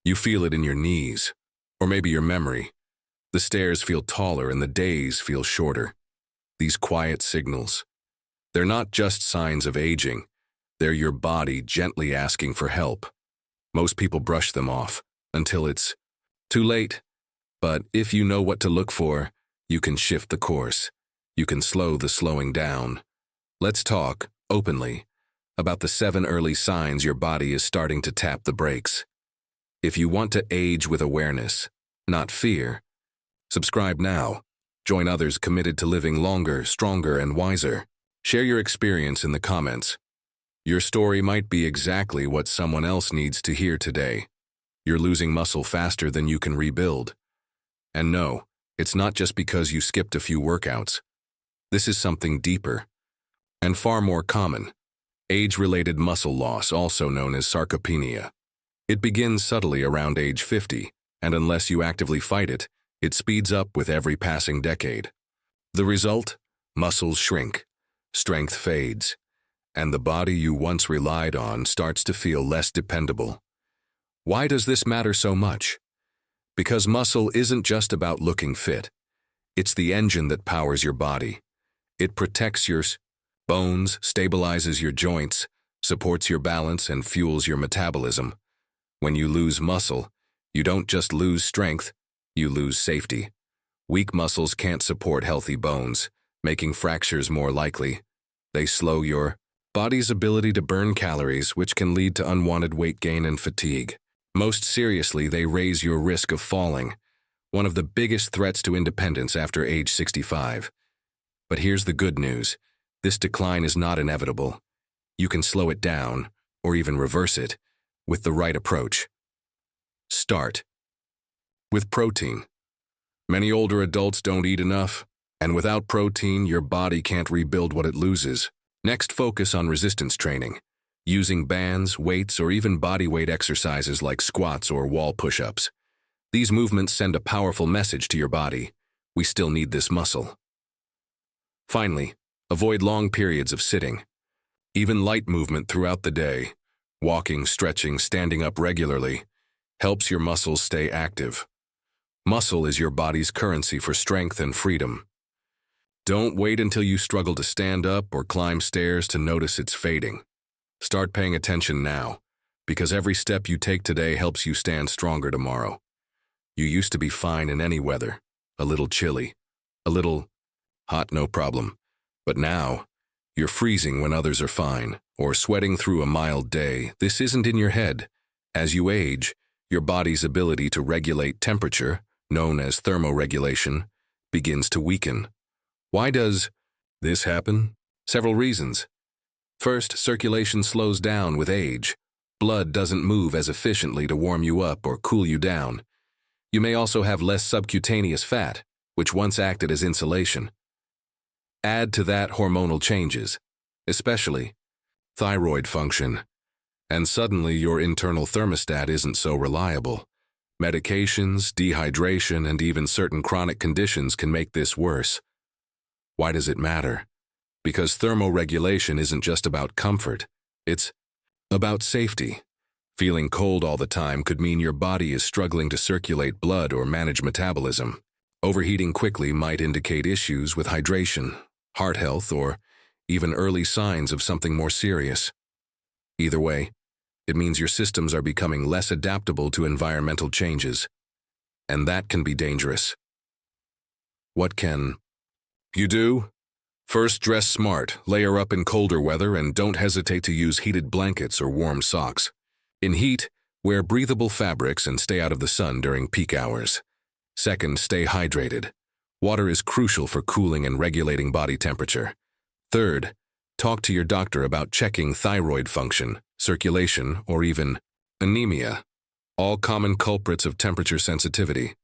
You feel it in your knees, or maybe your memory. The stairs feel taller and the days feel shorter. These quiet signals. They're not just signs of aging. They're your body gently asking for help. Most people brush them off until it's too late. But if you know what to look for, you can shift the course. You can slow the slowing down. Let's talk, openly, about the 7 early signs your body is starting to tap the brakes. If you want to age with awareness, not fear, subscribe now. Join others committed to living longer, stronger, and wiser. Share your experience in the comments. Your story might be exactly what someone else needs to hear today. You're losing muscle faster than you can rebuild. And no, it's not just because you skipped a few workouts. This is something deeper and far more common. Age-related muscle loss, also known as sarcopenia. It begins subtly around age 50, and unless you actively fight it, it speeds up with every passing decade. The result? Muscles shrink, strength fades, and the body you once relied on starts to feel less dependable. Why does this matter so much? Because muscle isn't just about looking fit. It's the engine that powers your body. It protects your bones, stabilizes your joints, supports your balance, and fuels your metabolism. When you lose muscle, you don't just lose strength, you lose safety. Weak muscles can't support healthy bones, making fractures more likely. They slow your body's ability to burn calories, which can lead to unwanted weight gain and fatigue. Most seriously, they raise your risk of falling, one of the biggest threats to independence after age 65. But here's the good news. This decline is not inevitable. You can slow it down, or even reverse it, with the right approach. Start with protein. Many older adults don't eat enough, and without protein, your body can't rebuild what it loses. Next, focus on resistance training, using bands, weights, or even bodyweight exercises like squats or wall push-ups. These movements send a powerful message to your body. We still need this muscle. Finally, avoid long periods of sitting. Even light movement throughout the day, walking, stretching, standing up regularly, helps your muscles stay active. Muscle is your body's currency for strength and freedom. Don't wait until you struggle to stand up or climb stairs to notice it's fading. Start paying attention now, because every step you take today helps you stand stronger tomorrow. You used to be fine in any weather, a little chilly, a little hot, no problem. But now, you're freezing when others are fine, or sweating through a mild day. This isn't in your head. As you age, your body's ability to regulate temperature, known as thermoregulation, begins to weaken. Why does this happen? Several reasons. First, circulation slows down with age. Blood doesn't move as efficiently to warm you up or cool you down. You may also have less subcutaneous fat, which once acted as insulation. Add to that hormonal changes, especially thyroid function, and suddenly your internal thermostat isn't so reliable. Medications, dehydration, and even certain chronic conditions can make this worse. Why does it matter? Because thermoregulation isn't just about comfort, it's about safety. Feeling cold all the time could mean your body is struggling to circulate blood or manage metabolism. Overheating quickly might indicate issues with hydration, heart health, or even early signs of something more serious. Either way, it means your systems are becoming less adaptable to environmental changes, and that can be dangerous. What can you do? First, dress smart, layer up in colder weather, and don't hesitate to use heated blankets or warm socks. In heat, wear breathable fabrics and stay out of the sun during peak hours. Second, stay hydrated. Water is crucial for cooling and regulating body temperature. Third, talk to your doctor about checking thyroid function, circulation, or even anemia, all common culprits of temperature sensitivity.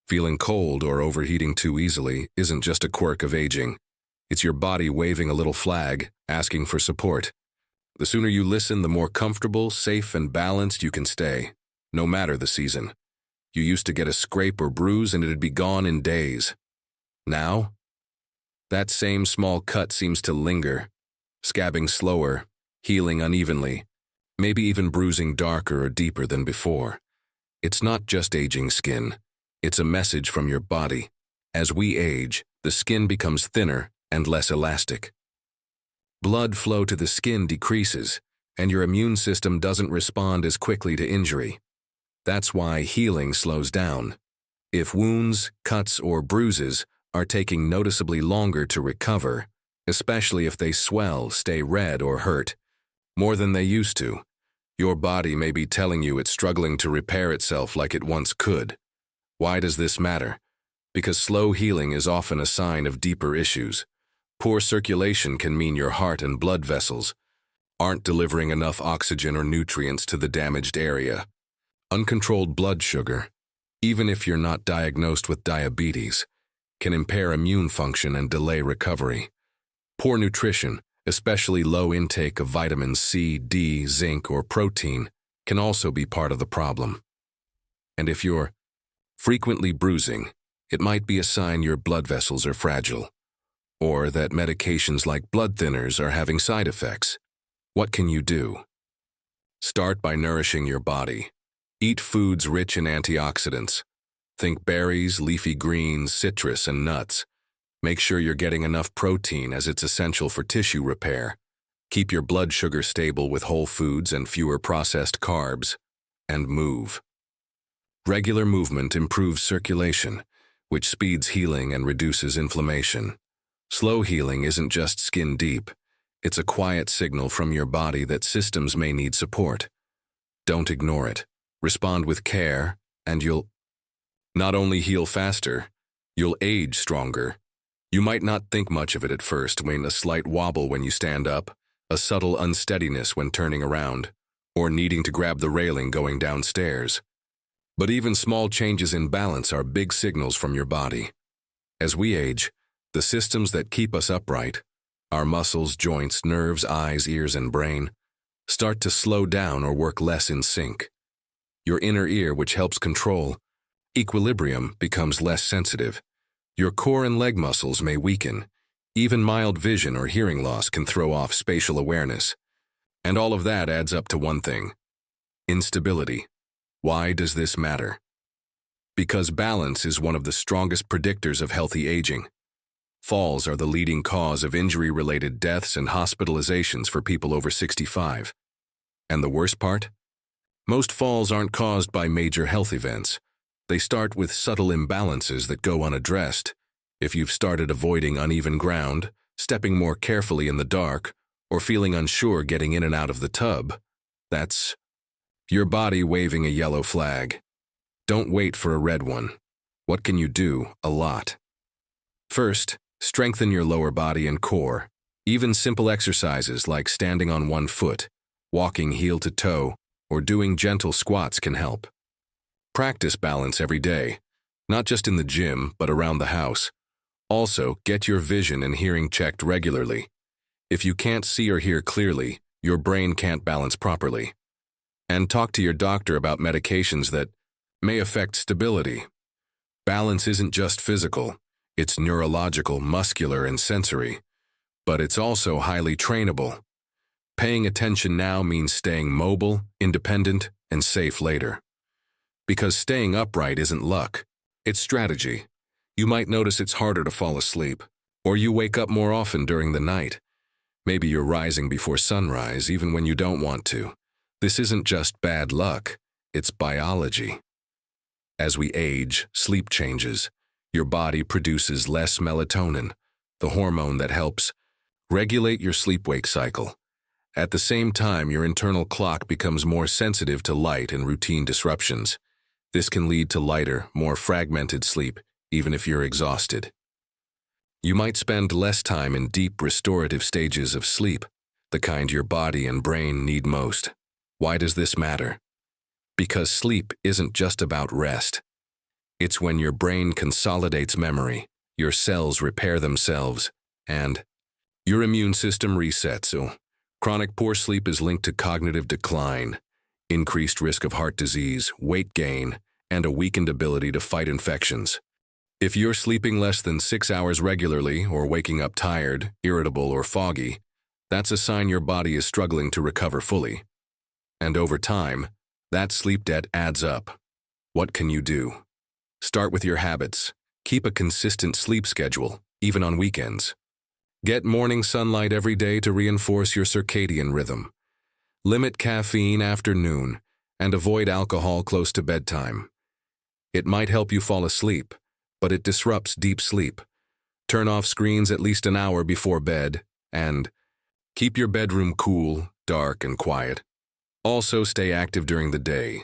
Feeling cold or overheating too easily isn't just a quirk of aging. It's your body waving a little flag, asking for support. The sooner you listen, the more comfortable, safe, and balanced you can stay, no matter the season. You used to get a scrape or bruise and it'd be gone in days. Now, that same small cut seems to linger, scabbing slower, healing unevenly, maybe even bruising darker or deeper than before. It's not just aging skin. It's a message from your body. As we age, the skin becomes thinner and less elastic. Blood flow to the skin decreases, and your immune system doesn't respond as quickly to injury. That's why healing slows down. If wounds, cuts, or bruises are taking noticeably longer to recover, especially if they swell, stay red, or hurt more than they used to, your body may be telling you it's struggling to repair itself like it once could. Why does this matter? Because slow healing is often a sign of deeper issues. Poor circulation can mean your heart and blood vessels aren't delivering enough oxygen or nutrients to the damaged area. Uncontrolled blood sugar, even if you're not diagnosed with diabetes, can impair immune function and delay recovery. Poor nutrition, especially low intake of vitamins C, D, zinc, or protein, can also be part of the problem. And if you're frequently bruising, it might be a sign your blood vessels are fragile, or that medications like blood thinners are having side effects. What can you do? Start by nourishing your body. Eat foods rich in antioxidants. Think berries, leafy greens, citrus, and nuts. Make sure you're getting enough protein as it's essential for tissue repair. Keep your blood sugar stable with whole foods and fewer processed carbs. And move. Regular movement improves circulation, which speeds healing and reduces inflammation. Slow healing isn't just skin deep. It's a quiet signal from your body that systems may need support. Don't ignore it. Respond with care, and you'll not only heal faster, you'll age stronger. You might not think much of it at first, a slight wobble when you stand up, a subtle unsteadiness when turning around, or needing to grab the railing going downstairs. But even small changes in balance are big signals from your body. As we age, the systems that keep us upright, our muscles, joints, nerves, eyes, ears, and brain, start to slow down or work less in sync. Your inner ear, which helps control equilibrium, becomes less sensitive. Your core and leg muscles may weaken. Even mild vision or hearing loss can throw off spatial awareness. And all of that adds up to one thing: instability. Why does this matter? Because balance is one of the strongest predictors of healthy aging. Falls are the leading cause of injury-related deaths and hospitalizations for people over 65. And the worst part? Most falls aren't caused by major health events. They start with subtle imbalances that go unaddressed. If you've started avoiding uneven ground, stepping more carefully in the dark, or feeling unsure getting in and out of the tub, that's your body waving a yellow flag. Don't wait for a red one. What can you do? A lot. First, strengthen your lower body and core. Even simple exercises like standing on one foot, walking heel to toe, or doing gentle squats can help. Practice balance every day, not just in the gym, but around the house. Also, get your vision and hearing checked regularly. If you can't see or hear clearly, your brain can't balance properly. And talk to your doctor about medications that may affect stability. Balance isn't just physical, it's neurological, muscular, and sensory. But it's also highly trainable. Paying attention now means staying mobile, independent, and safe later. Because staying upright isn't luck, it's strategy. You might notice it's harder to fall asleep, or you wake up more often during the night. Maybe you're rising before sunrise even when you don't want to. This isn't just bad luck, it's biology. As we age, sleep changes. Your body produces less melatonin, the hormone that helps regulate your sleep-wake cycle. At the same time, your internal clock becomes more sensitive to light and routine disruptions. This can lead to lighter, more fragmented sleep, even if you're exhausted. You might spend less time in deep restorative stages of sleep, the kind your body and brain need most. Why does this matter? Because sleep isn't just about rest. It's when your brain consolidates memory, your cells repair themselves, and your immune system resets. Chronic poor sleep is linked to cognitive decline, increased risk of heart disease, weight gain, and a weakened ability to fight infections. If you're sleeping less than 6 hours regularly or waking up tired, irritable, or foggy, that's a sign your body is struggling to recover fully. And over time, that sleep debt adds up. What can you do? Start with your habits. Keep a consistent sleep schedule, even on weekends. Get morning sunlight every day to reinforce your circadian rhythm. Limit caffeine after noon, and avoid alcohol close to bedtime. It might help you fall asleep, but it disrupts deep sleep. Turn off screens at least an hour before bed, and keep your bedroom cool, dark, and quiet. Also, stay active during the day.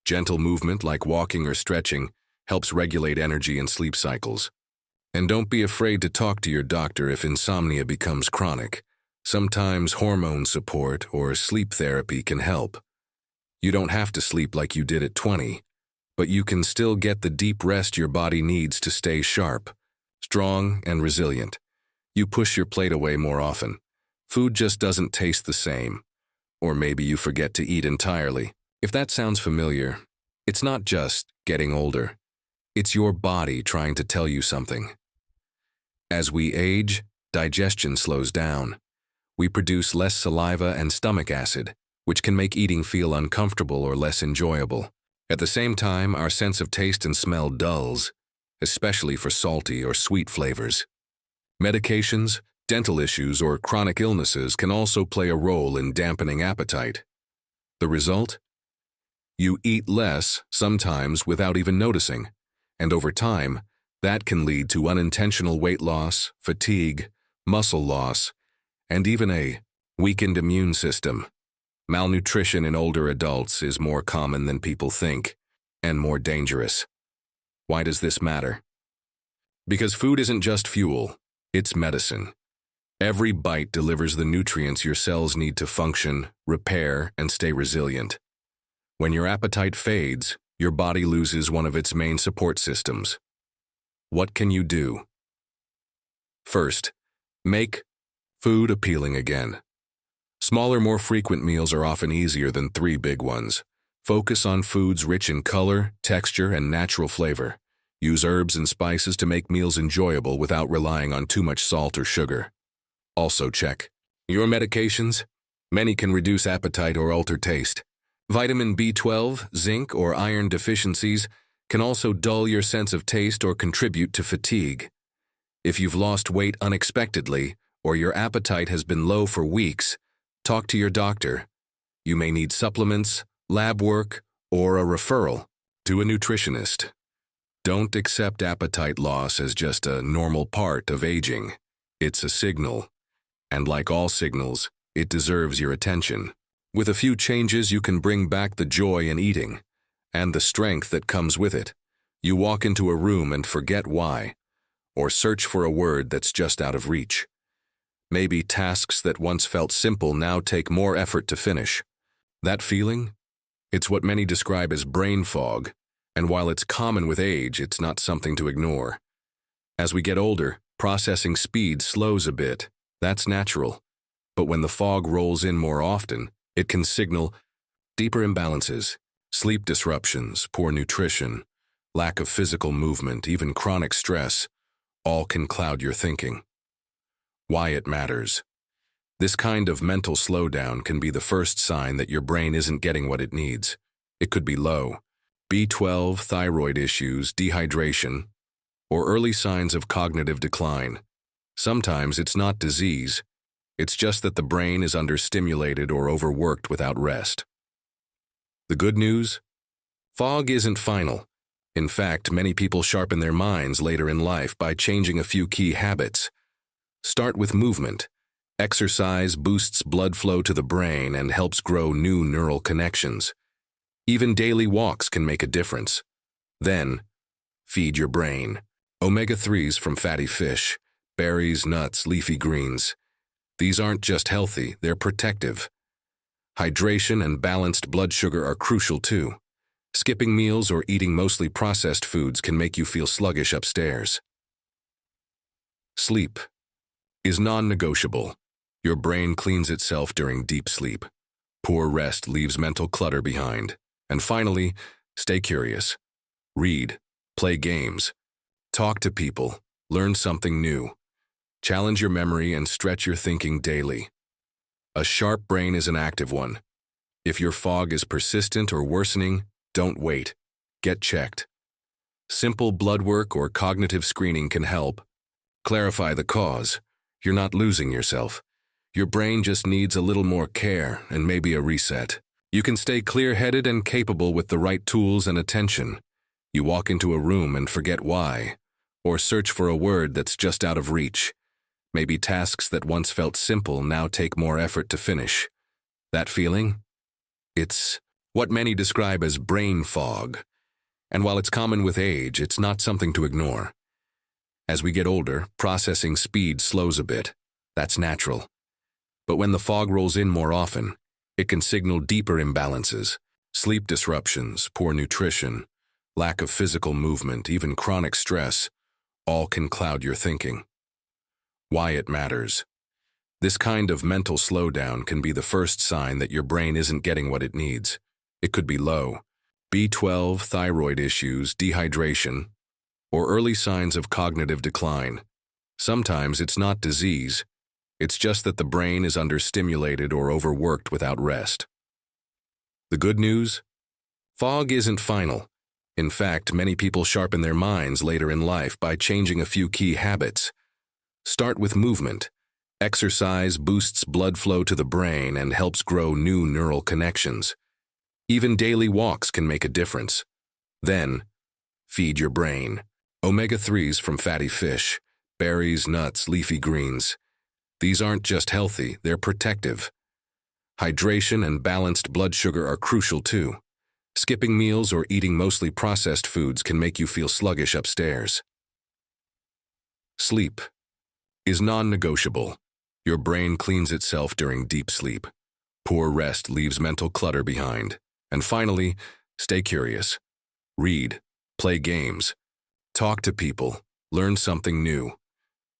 Gentle movement like walking or stretching helps regulate energy and sleep cycles. And don't be afraid to talk to your doctor if insomnia becomes chronic. Sometimes hormone support or sleep therapy can help. You don't have to sleep like you did at 20, but you can still get the deep rest your body needs to stay sharp, strong, and resilient. You push your plate away more often. Food just doesn't taste the same. Or maybe you forget to eat entirely. If that sounds familiar, it's not just getting older. It's your body trying to tell you something. As we age, digestion slows down. We produce less saliva and stomach acid, which can make eating feel uncomfortable or less enjoyable. At the same time, our sense of taste and smell dulls, especially for salty or sweet flavors. Medications, dental issues, or chronic illnesses can also play a role in dampening appetite. The result? You eat less, sometimes without even noticing, and over time, that can lead to unintentional weight loss, fatigue, muscle loss, and even a weakened immune system. Malnutrition in older adults is more common than people think, and more dangerous. Why does this matter? Because food isn't just fuel, it's medicine. Every bite delivers the nutrients your cells need to function, repair, and stay resilient. When your appetite fades, your body loses one of its main support systems. What can you do? First, make food appealing again. Smaller, more frequent meals are often easier than 3 big ones. Focus on foods rich in color, texture, and natural flavor. Use herbs and spices to make meals enjoyable without relying on too much salt or sugar. Also check your medications. Many can reduce appetite or alter taste. Vitamin B12, zinc, or iron deficiencies can also dull your sense of taste or contribute to fatigue. If you've lost weight unexpectedly or your appetite has been low for weeks, talk to your doctor. You may need supplements, lab work, or a referral to a nutritionist. Don't accept appetite loss as just a normal part of aging. It's a signal. And like all signals, it deserves your attention. With a few changes, you can bring back the joy in eating and the strength that comes with it. You walk into a room and forget why, or search for a word that's just out of reach. Maybe tasks that once felt simple now take more effort to finish. That feeling? It's what many describe as brain fog, and while it's common with age, it's not something to ignore. As we get older, processing speed slows a bit. That's natural. But when the fog rolls in more often, it can signal deeper imbalances, sleep disruptions, poor nutrition, lack of physical movement, even chronic stress. All can cloud your thinking. Why it matters. This kind of mental slowdown can be the first sign that your brain isn't getting what it needs. It could be low B12, thyroid issues, dehydration, or early signs of cognitive decline. Sometimes it's not disease. It's just that the brain is understimulated or overworked without rest. The good news? Fog isn't final. In fact, many people sharpen their minds later in life by changing a few key habits. Start with movement. Exercise boosts blood flow to the brain and helps grow new neural connections. Even daily walks can make a difference. Then, feed your brain. Omega-3s from fatty fish, berries, nuts, leafy greens. These aren't just healthy, they're protective. Hydration and balanced blood sugar are crucial too. Skipping meals or eating mostly processed foods can make you feel sluggish upstairs. Sleep is non-negotiable. Your brain cleans itself during deep sleep. Poor rest leaves mental clutter behind. And finally, stay curious. Read, play games, talk to people, learn something new. Challenge your memory and stretch your thinking daily. A sharp brain is an active one. If your fog is persistent or worsening, don't wait. get checked. Simple blood work or cognitive screening can help. Clarify the cause. You're not losing yourself. Your brain just needs a little more care and maybe a reset. You can stay clear-headed and capable with the right tools and attention. You walk into a room and forget why, or search for a word that's just out of reach. Maybe tasks that once felt simple now take more effort to finish. That feeling? It's what many describe as brain fog. And while it's common with age, it's not something to ignore. As we get older, processing speed slows a bit. That's natural. But when the fog rolls in more often, it can signal deeper imbalances, sleep disruptions, poor nutrition, lack of physical movement, even chronic stress, all can cloud your thinking. Why it matters. This kind of mental slowdown can be the first sign that your brain isn't getting what it needs. It could be low, B12, thyroid issues, dehydration, or early signs of cognitive decline. Sometimes it's not disease. It's just that the brain is understimulated or overworked without rest. The good news? Fog isn't final. In fact, many people sharpen their minds later in life by changing a few key habits. Start with movement. Exercise boosts blood flow to the brain and helps grow new neural connections. Even daily walks can make a difference. Then, feed your brain. Omega-3s from fatty fish, berries, nuts, leafy greens. These aren't just healthy, they're protective. Hydration and balanced blood sugar are crucial too. Skipping meals or eating mostly processed foods can make you feel sluggish upstairs. Sleep is non-negotiable. Your brain cleans itself during deep sleep. Poor rest leaves mental clutter behind. And finally, stay curious. Read, play games, talk to people, learn something new.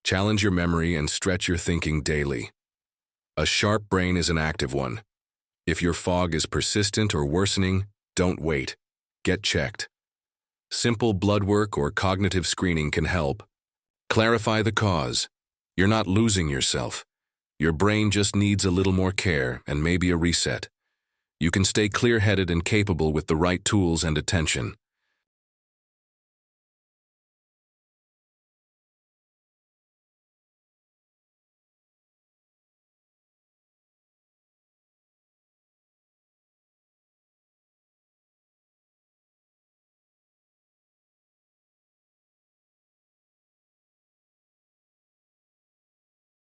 Challenge your memory and stretch your thinking daily. A sharp brain is an active one. If your fog is persistent or worsening, don't wait. Get checked. Simple blood work or cognitive screening can help. Clarify the cause. You're not losing yourself. Your brain just needs a little more care and maybe a reset. You can stay clear-headed and capable with the right tools and attention.